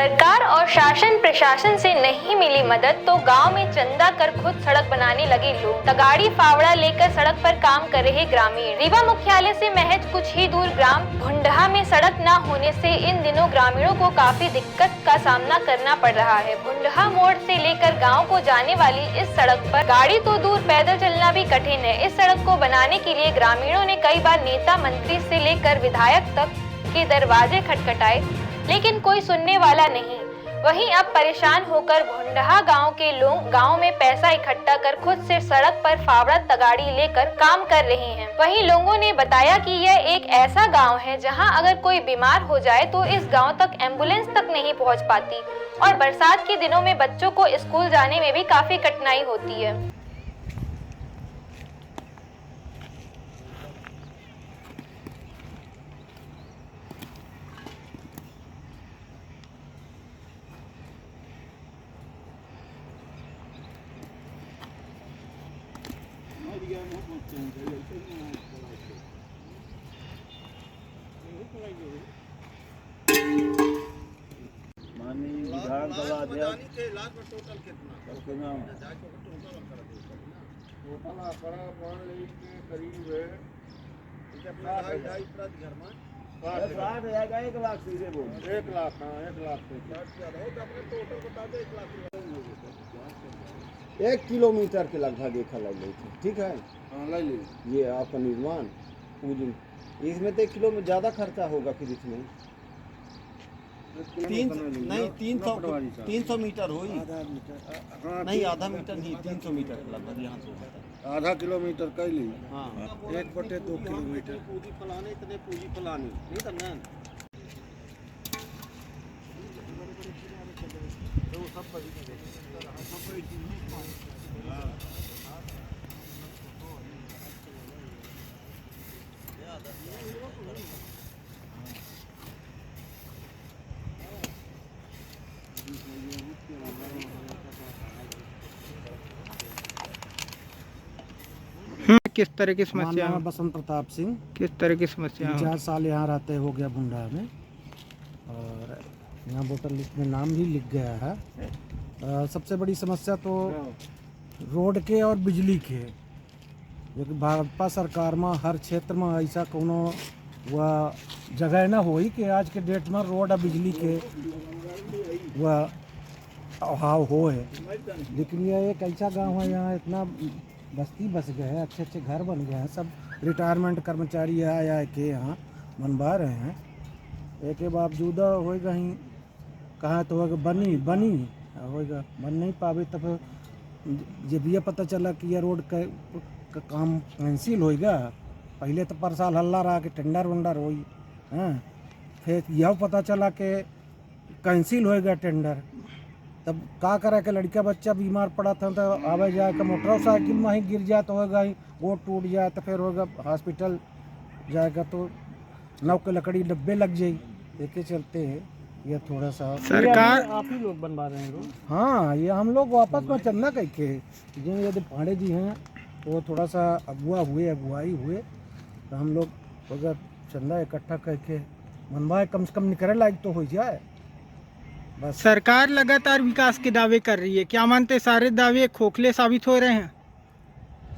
सरकार और शासन प्रशासन से नहीं मिली मदद तो गांव में चंदा कर खुद सड़क बनाने लगे लोग। तगाड़ी फावड़ा लेकर सड़क पर काम कर रहे ग्रामीण। रीवा मुख्यालय से महज कुछ ही दूर ग्राम भुंडहा में सड़क न होने से इन दिनों ग्रामीणों को काफी दिक्कत का सामना करना पड़ रहा है। भुंडहा मोड़ से लेकर गाँव को जाने वाली इस सड़क पर गाड़ी तो दूर पैदल चलना भी कठिन है। इस सड़क को बनाने के लिए ग्रामीणों ने कई बार नेता मंत्री से लेकर विधायक तक के दरवाजे खटखटाए, लेकिन कोई सुनने वाला नहीं। वहीं अब परेशान होकर भुंडहा गांव के लोग गांव में पैसा इकट्ठा कर खुद से सड़क पर फावड़ा तगाड़ी लेकर काम कर रहे हैं। वहीं लोगों ने बताया कि यह एक ऐसा गांव है जहां अगर कोई बीमार हो जाए तो इस गांव तक एम्बुलेंस तक नहीं पहुंच पाती और बरसात के दिनों में बच्चों को स्कूल जाने में भी काफी कठिनाई होती है। माननीय विधानसभा अध्यक्ष एक लाख सीधे बोल 1 लाख। हाँ 1 लाख 1 किलोमीटर के लगभग एक लग गई थी। ठीक है, हाँ ले लीजिए। ये आपका निर्माण इसमें तो 1 किलो में ज़्यादा खर्चा होगा। फिर इसमें 300 मीटर हो नहीं, आधा मीटर नहीं, 300 मीटर लगभग यहाँ से आधा किलोमीटर कर ली। हाँ 1/2 किलोमीटर पूजी फलाने इतने पूजी फलाने नहीं करना तो सब किस तरह की समस्या है? बसंत प्रताप सिंह। किस तरह की समस्या है? 4 साल यहाँ रहते हो गया भुंडा में, और यहाँ वोटर लिस्ट में नाम भी लिख गया है। सबसे बड़ी समस्या तो रोड के और बिजली के, जो कि भाजपा सरकार में हर क्षेत्र में ऐसा कोनो वह जगह न हो कि आज के डेट में रोड और बिजली के वह अभाव हो है। लेकिन यह एक ऐसा गांव है, यहाँ इतना बस्ती बस गए हैं, अच्छे अच्छे घर बन गए हैं, सब रिटायरमेंट कर्मचारी आया के यहाँ बनवा रहे हैं। एक के बावजूद होएगा ही कहाँ तो होगा बनी होएगा, बन नहीं पावे। तब जब ये पता चला कि यह रोड का काम कैंसिल होएगा, पहले तो पर साल हल्ला रहा कि टेंडर वेंडर होई हैं, फिर यह पता चला कि कैंसिल होएगा टेंडर। तब का करे कि लड़का बच्चा बीमार पड़ा था तो आवे जाए का मोटरसाइकिल में ही गिर जाए तो होगा ही, गोड़ टूट जाए तो फिर होगा हॉस्पिटल जाएगा तो नौ के लकड़ी डब्बे लग जाए। देखे चलते हैं ये थोड़ा सा सरकार आप ही लोग बनवा रहे हैं। हाँ, ये हम लोग वापस में चलना कह के जो यदि पांडे जी हैं तो थोड़ा सा अगुवाई हुए तो हम लोग अगर चंदा इकट्ठा करके मनवाए, कम से कम निकले लायक तो हो जाए बस। सरकार लगातार विकास के दावे कर रही है, क्या मानते सारे दावे खोखले साबित हो रहे हैं?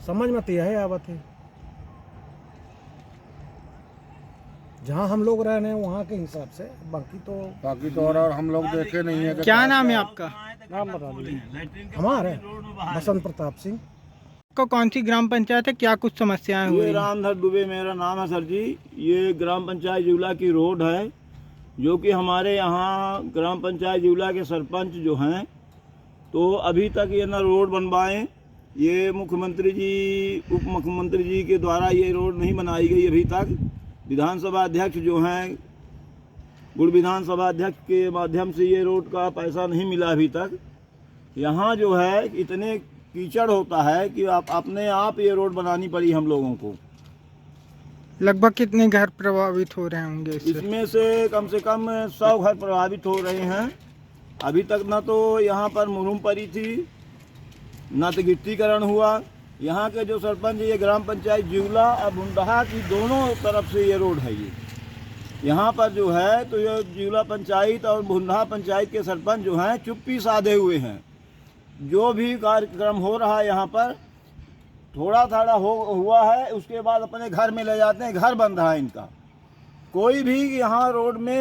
समझ में तो यही आवत है, जहाँ हम लोग रह रहे हैं वहाँ के हिसाब से, बाकी तो और हम लोग देखे नहीं है। क्या नाम है आपका? नाम बता दीजिए। हमारे बसंत प्रताप सिंह। को कौन सी ग्राम पंचायत है, क्या कुछ समस्याएं हुई? ये रामधर दुबे मेरा नाम है सर जी। ये ग्राम पंचायत जिवला की रोड है, जो कि हमारे यहाँ ग्राम पंचायत जिवला के सरपंच जो हैं तो अभी तक ये ना रोड बनवाएं। ये मुख्यमंत्री जी उप मुख्यमंत्री जी के द्वारा ये रोड नहीं बनाई गई अभी तक। विधानसभा अध्यक्ष जो हैं, गुड़ विधानसभा अध्यक्ष के माध्यम से ये रोड का पैसा नहीं मिला अभी तक। यहाँ जो है इतने कीचड़ होता है कि अपने आप ये रोड बनानी पड़ी हम लोगों को। लगभग कितने घर प्रभावित हो रहे होंगे इससे? इसमें से कम 100 घर प्रभावित हो रहे हैं। अभी तक ना तो यहाँ पर मुरुम पड़ी थी, ना तो गिट्टीकरण हुआ। यहाँ के जो सरपंच, ये ग्राम पंचायत जिवला और भुंडहा की दोनों तरफ से ये रोड है। ये यहाँ पर जो है तो ये जिला पंचायत और भुंडा पंचायत के सरपंच जो हैं चुप्पी साधे हुए हैं। जो भी कार्यक्रम हो रहा है यहाँ पर थोड़ा थोड़ा हुआ है, उसके बाद अपने घर में ले जाते हैं। घर बंद है इनका। कोई भी यहाँ रोड में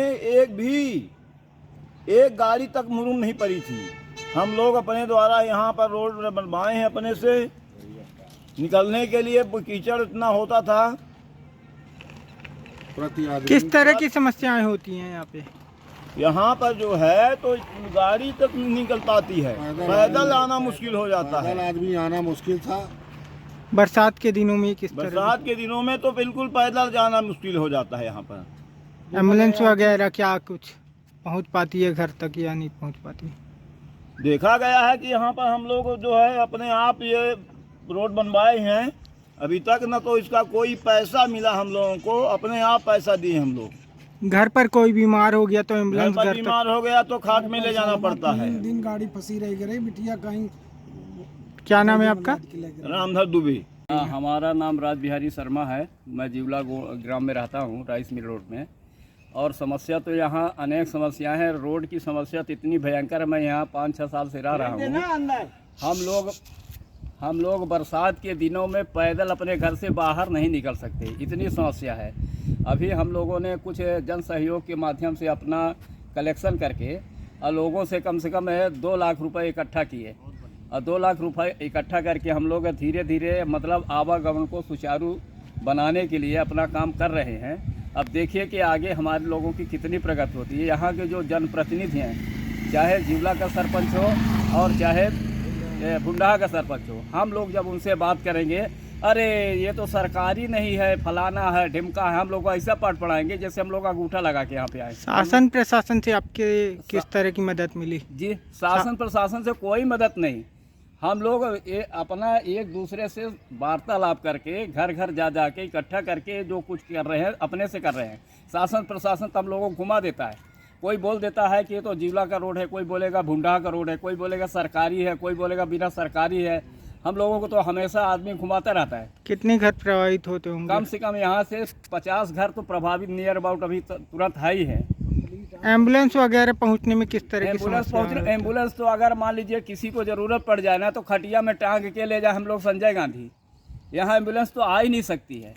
एक गाड़ी तक मुरुम नहीं पड़ी थी। हम लोग अपने द्वारा यहाँ पर रोड बनवाए हैं अपने से। निकलने के लिए कीचड़ इतना होता था। किस तरह की समस्याएं होती हैं यहाँ पे? यहाँ पर जो है तो गाड़ी तक नहीं निकल पाती है, पैदल आना मुश्किल हो जाता है। आदमी आना मुश्किल था। बरसात के दिनों में किस तरह? बरसात के दिनों में तो बिल्कुल पैदल जाना मुश्किल हो जाता है। यहाँ पर एम्बुलेंस वगैरह क्या कुछ पहुँच पाती है घर तक या नहीं पहुँच पाती? देखा गया है कि यहाँ पर हम लोग जो है अपने आप ये रोड बनवाए हैं। अभी तक न तो इसका कोई पैसा मिला हम लोगों को, अपने आप पैसा दिए हम लोग। घर पर कोई बीमार हो गया तो घर एम्बुलेंस पर घर बीमार हो गया तो खाट में ले जाना पड़ता है। दिन गाड़ी फंसी रही बिटिया कहीं। तक। क्या नाम है आपका? रामधर दुबे। हमारा नाम राज बिहारी शर्मा है। मैं जिवला ग्राम में रहता हूँ, राइस मिल रोड में। और समस्या तो यहाँ अनेक समस्याएं हैं। रोड की समस्या तो इतनी भयंकर है। मैं यहाँ 5-6 साल से रह रहा हूँ। हम लोग बरसात के दिनों में पैदल अपने घर से बाहर नहीं निकल सकते, इतनी समस्या है। अभी हम लोगों ने कुछ जन सहयोग के माध्यम से अपना कलेक्शन करके लोगों से कम 2 लाख रुपए इकट्ठा किए। और 2 लाख रुपए इकट्ठा करके हम लोग धीरे धीरे मतलब आवागमन को सुचारू बनाने के लिए अपना काम कर रहे हैं। अब देखिए कि आगे हमारे लोगों की कितनी प्रगति होती है। यहाँ के जो जनप्रतिनिधि हैं, चाहे जिवला का सरपंच हो और चाहे भुंडा का सरपंच हो, हम लोग जब उनसे बात करेंगे, अरे ये तो सरकारी नहीं है, फलाना है, ढिमका है, हम लोग को ऐसा पाठ पढ़ाएंगे जैसे हम लोग अंगूठा लगा के यहाँ पे आए। शासन प्रशासन से आपके किस तरह की मदद मिली? जी, शासन प्रशासन से कोई मदद नहीं। हम लोग अपना एक दूसरे से वार्तालाप करके घर घर जा के इकट्ठा करके जो कुछ कर रहे हैं अपने से कर रहे हैं। शासन प्रशासन तो हम लोगों को घुमा देता है। कोई बोल देता है कि ये तो जिवला का रोड है, कोई बोलेगा भुंडा का रोड है, कोई बोलेगा सरकारी है, कोई बोलेगा बिना सरकारी है। हम लोगों को तो हमेशा आदमी घुमाता रहता है। कितने घर प्रभावित होते होंगे? कम से कम यहाँ से 50 घर तो प्रभावित नियर अबाउट अभी तुरंत है ही है। एम्बुलेंस वगैरह पहुंचने में किस तरह की समस्या? एम्बुलेंस तो अगर मान लीजिए किसी को ज़रूरत पड़ जाए ना तो खटिया में टांग के ले जाए हम लोग संजय गांधी। यहाँ एम्बुलेंस तो आ ही नहीं सकती है।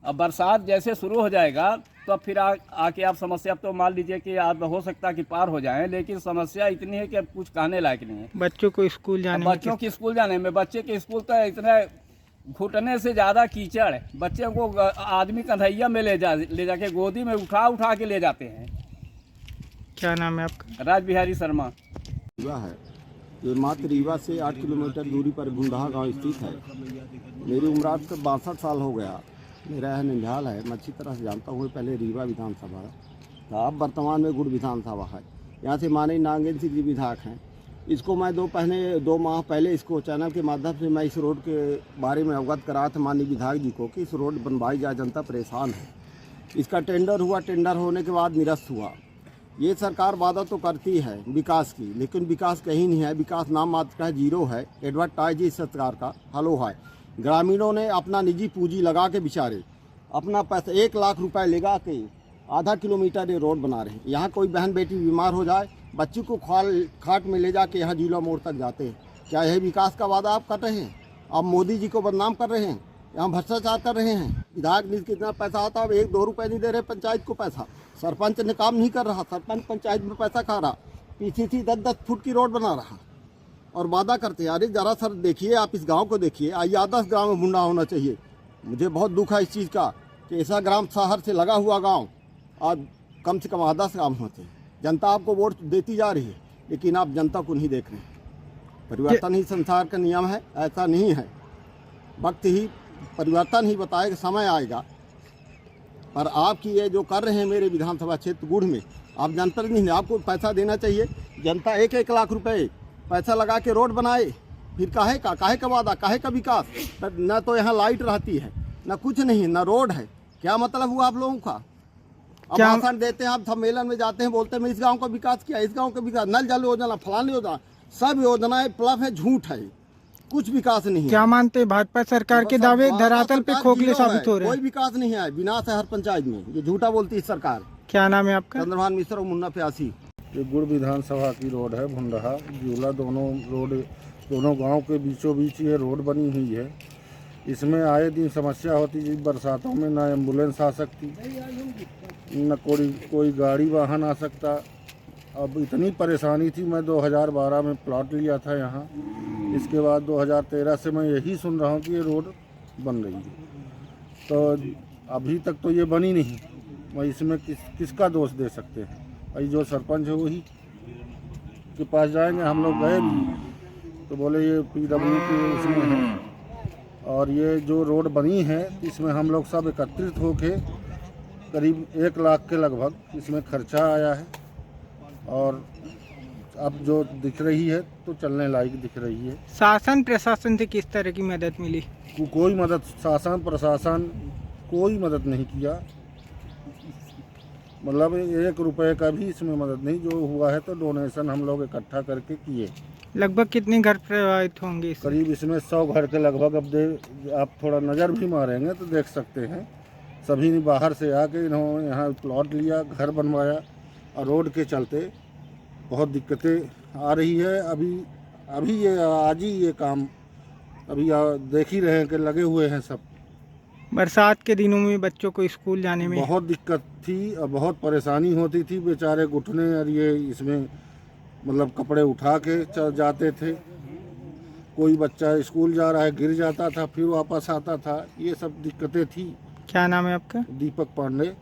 अब बरसात जैसे शुरू हो जाएगा तो फिर आके आप समस्या तो मान लीजिए कि आप हो सकता है कि पार हो जाएं, लेकिन समस्या इतनी है कि अब कुछ कहने लायक नहीं है। बच्चों को स्कूल जाने में बच्चों के स्कूल जाने में, बच्चे के स्कूल तो इतने घुटने से ज़्यादा कीचड़ है। बच्चों को आदमी कन्हैया में ले जाके गोदी में उठा के ले जाते हैं। क्या नाम है आपका? राज बिहारी शर्मा। रीवा है, ये मात्र रीवा से 8 किलोमीटर दूरी पर भुंडा गांव स्थित है। मेरी उम्र आज तक 62 साल हो गया। मेरा यह निंझाल है। मैं अच्छी तरह से जानता हूँ, पहले रीवा विधानसभा था, अब वर्तमान में गुड़ विधानसभा है। यहाँ से माननीय नागेंद्र सिंह जी विधायक हैं। इसको मैं 2 माह पहले इसको चैनल के माध्यम से मैं इस रोड के बारे में अवगत कराया था माननीय विधायक जी को कि इस रोड बनवाई जाए, जनता परेशान है। इसका टेंडर हुआ, टेंडर होने के बाद निरस्त हुआ। ये सरकार वादा तो करती है विकास की, लेकिन विकास कहीं नहीं है। विकास नाम मात्र का जीरो है। एडवर्टाइज इस सरकार का हलो है। ग्रामीणों ने अपना निजी पूंजी लगा के बेचारे अपना पैसा 1 लाख रुपए लगा के आधा किलोमीटर ये रोड बना रहे हैं। यहाँ कोई बहन बेटी बीमार हो जाए, बच्ची को खाट में ले जाके यहाँ जिला मोड़ तक जाते हैं। क्या यह विकास का वादा आप कर रहे हैं? आप मोदी जी को बदनाम कर रहे हैं, यहाँ भ्रष्टाचार कर रहे हैं। विधायक निधि कितना पैसा आता है, 1-2 रुपये नहीं दे रहे पंचायत को पैसा। सरपंच ने काम नहीं कर रहा, सरपंच पंचायत में पैसा खा रहा। पीसीसी 10-10 फुट की रोड बना रहा और वादा करते हैं। अरे जरा सर देखिए, आप इस गांव को देखिए, आइए 10 ग्राम में भुंडा होना चाहिए। मुझे बहुत दुख है इस चीज़ का कि ऐसा ग्राम शहर से लगा हुआ गांव आज कम से कम 10 ग्राम होते हैं। जनता आपको वोट देती जा रही है, लेकिन आप जनता को नहीं देख रहे हैं। परिवर्तन ही संसार का नियम है, ऐसा नहीं है। वक्त ही परिवर्तन ही बताएगा, समय आएगा। पर आपकी ये जो कर रहे हैं मेरे विधानसभा क्षेत्र गुड़ में, आप जनप्रतिनिधि नहीं, आपको पैसा देना चाहिए। जनता 1-1 लाख रुपए पैसा लगा के रोड बनाए, फिर काहे का वादा, काहे का विकास? न तो यहाँ लाइट रहती है, न कुछ नहीं, न रोड है। क्या मतलब हुआ आप लोगों का? अब भाषण देते हैं, आप सम्मेलन में जाते हैं, बोलते हैं मैं इस गांव का विकास किया, इस गांव का विकास, नल जल योजना, फलानी योजना, सब योजनाएं प्लफ है, झूठ है, कुछ विकास नहीं है। क्या मानते हैं भाजपा सरकार के दावे धरातल पे खोखले साबित हो रहे हैं? कोई विकास नहीं है, विनाश है हर पंचायत में। ये झूठा बोलती है सरकार। क्या नाम है आपका? चंद्रभान मिश्र और मुन्ना प्यासी। ये गुड़ विधानसभा की रोड है, भुंडहा जिउला, दोनों गांव के बीचों बीच ये रोड बनी हुई है। इसमें आए दिन समस्या होती है, बरसातों में ना एम्बुलेंस आ सकती, न कोई गाड़ी वाहन आ सकता। अब इतनी परेशानी थी, मैं 2012 में प्लॉट लिया था यहाँ। इसके बाद 2013 से मैं यही सुन रहा हूँ कि ये रोड बन रही है, तो अभी तक तो ये बनी नहीं। मैं इसमें किसका दोष दे सकते हैं? भाई जो सरपंच है वही के पास जाएंगे। हम लोग गए भी तो बोले ये PW के उसमें है, और ये जो रोड बनी है इसमें हम लोग सब एकत्रित होके करीब 1 लाख के लगभग इसमें खर्चा आया है, और अब जो दिख रही है तो चलने लायक दिख रही है। शासन प्रशासन से किस तरह की मदद मिली? कोई मदद, शासन प्रशासन कोई मदद नहीं किया, मतलब 1 रुपए का भी इसमें मदद नहीं। जो हुआ है तो डोनेशन हम लोग इकट्ठा करके किए। लगभग कितने घर प्रभावित होंगे इससे? करीब इसमें 100 घर के लगभग। अब आप थोड़ा नज़र भी मारेंगे तो देख सकते हैं, सभी ने बाहर से आके इन्होंने यहाँ प्लॉट लिया, घर बनवाया, और रोड के चलते बहुत दिक्कतें आ रही है। अभी ये आज ही ये काम अभी देख ही रहे हैं कि लगे हुए हैं सब। बरसात के दिनों में बच्चों को स्कूल जाने में बहुत दिक्कत थी और बहुत परेशानी होती थी, बेचारे घुटने और ये इसमें मतलब कपड़े उठा के जाते थे। कोई बच्चा स्कूल जा रहा है, गिर जाता था, फिर वापस आता था, ये सब दिक्कतें थी। क्या नाम है आपका? दीपक पांडे।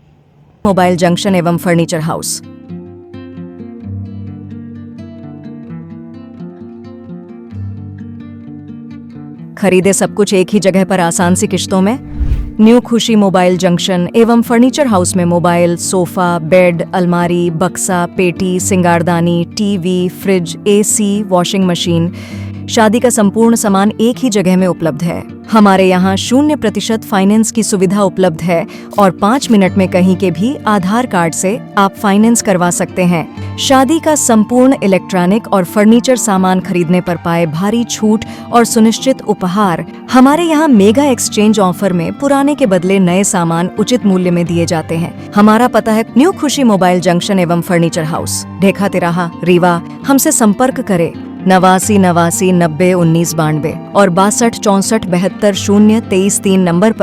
मोबाइल जंक्शन एवं फर्नीचर हाउस। खरीदे सब कुछ एक ही जगह पर आसान सी किश्तों में। न्यू खुशी मोबाइल जंक्शन एवं फर्नीचर हाउस में मोबाइल, सोफा, बेड, अलमारी, बक्सा, पेटी, सिंगारदानी, TV, fridge, AC, washing machine, शादी का संपूर्ण सामान एक ही जगह में उपलब्ध है। हमारे यहाँ 0% फाइनेंस की सुविधा उपलब्ध है, और 5 मिनट में कहीं के भी आधार कार्ड से आप फाइनेंस करवा सकते हैं। शादी का संपूर्ण इलेक्ट्रॉनिक और फर्नीचर सामान खरीदने पर पाए भारी छूट और सुनिश्चित उपहार। हमारे यहाँ मेगा एक्सचेंज ऑफर में पुराने के बदले नए सामान उचित मूल्य में दिए जाते हैं। हमारा पता है न्यू खुशी मोबाइल जंक्शन एवं फर्नीचर हाउस, ढेखा तिराहा, रीवा। हमसे संपर्क करें 89 89 90 19 92 और 62 64 72 0 23 3 नंबर पर।